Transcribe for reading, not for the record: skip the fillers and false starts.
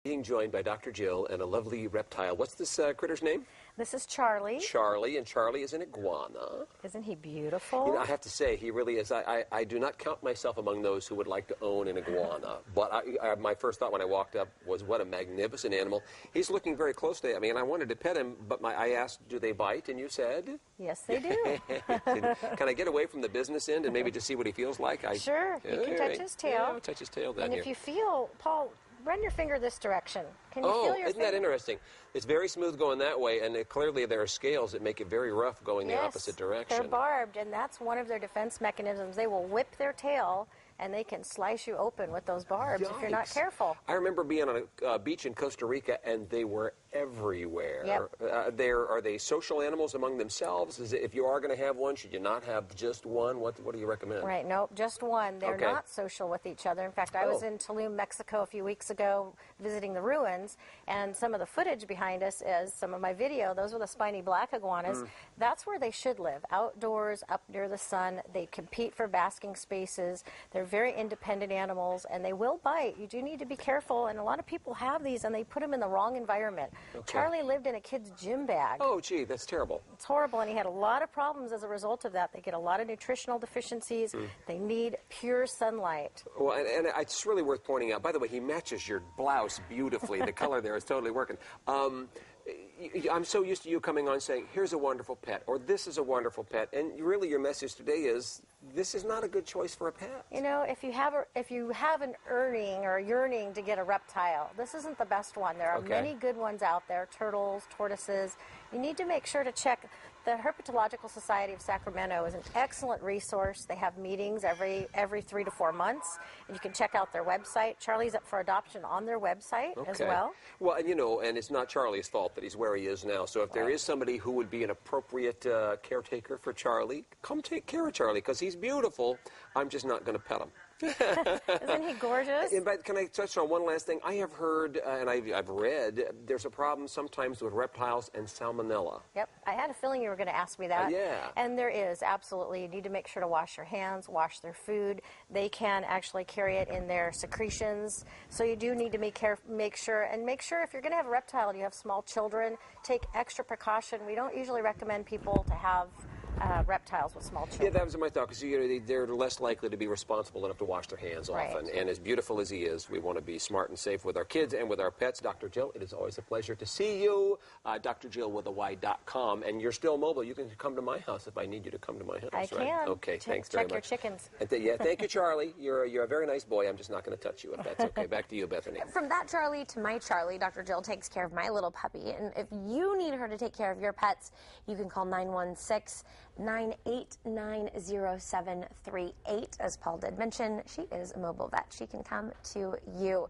Being joined by Dr. Jill and a lovely reptile. What's this critter's name? This is Charlie. Charlie, and Charlie is an iguana. Isn't he beautiful? You know, I have to say, he really is. I do not count myself among those who would like to own an iguana, but my first thought when I walked up was, what a magnificent animal. He's looking very closely at me, and I wanted to pet him, but I asked, do they bite? And you said? Yes, they do. Can I get away from the business end and maybe just see what he feels like? Sure, you can touch his tail. Yeah, I'll touch his tail down and here. If you feel, Paul, run your finger this direction. Can you feel your isn't that interesting? It's very smooth going that way, and clearly there are scales that make it very rough going the opposite direction. They're barbed, and that's one of their defense mechanisms. They will whip their tail, and they can slice you open with those barbs if you're not careful. I remember being on a beach in Costa Rica, and they were everywhere. Yep. Are they social animals among themselves? If you are going to have one, should you not have just one? What do you recommend? Right, nope, just one. They're not social with each other. In fact, I was in Tulum, Mexico a few weeks ago visiting the ruins, and some of the footage behind us is some of my video. Those were the spiny black iguanas. That's where they should live, outdoors, up near the sun. They compete for basking spaces. They're very independent animals, and they will bite. You do need to be careful, and a lot of people have these, and they put them in the wrong environment. Okay. Charlie lived in a kid's gym bag. Oh, gee, that's terrible. It's horrible, and he had a lot of problems as a result of that. They get a lot of nutritional deficiencies. They need pure sunlight. Well, and it's really worth pointing out, by the way, he matches your blouse beautifully. The color there is totally working. I'm so used to you coming on saying, here's a wonderful pet, or this is a wonderful pet, and really your message today is, this is not a good choice for a pet. You know, if you have an earning or a yearning to get a reptile, this isn't the best one. There are many good ones out there, turtles, tortoises. You need to make sure to check. The Herpetological Society of Sacramento is an excellent resource. They have meetings every 3 to 4 months, and you can check out their website. Charlie's up for adoption on their website as well. Well, and you know, and it's not Charlie's fault that he's where he is now. So if there is somebody who would be an appropriate caretaker for Charlie, come take care of Charlie, because he's beautiful. I'm just not going to pet him. Isn't he gorgeous? But can I touch on one last thing? I have heard, and I've read, there's a problem sometimes with reptiles and salmonella. Yep. I had a feeling you were going to ask me that. Yeah. And there is, absolutely. You need to make sure to wash your hands, wash their food. They can actually carry it in their secretions. So you do need to make sure if you're going to have a reptile and you have small children, take extra precaution. We don't usually recommend people to have reptiles with small children. Yeah, that was my thought, because they're less likely to be responsible enough to wash their hands often. And as beautiful as he is, we want to be smart and safe with our kids and with our pets. Dr. Jill, it is always a pleasure to see you. DrJillWithAY.com. And you're still mobile. You can come to my house if I need you to come to my house. I can. Okay, thanks very much. Check your chickens. Yeah, thank you, Charlie. You're a very nice boy. I'm just not going to touch you, if that's okay. Back to you, Bethany. From that Charlie to my Charlie, Dr. Jill takes care of my little puppy. And if you need her to take care of your pets, you can call 916-989-0738. As Paul did mention, she is a mobile vet. She can come to you.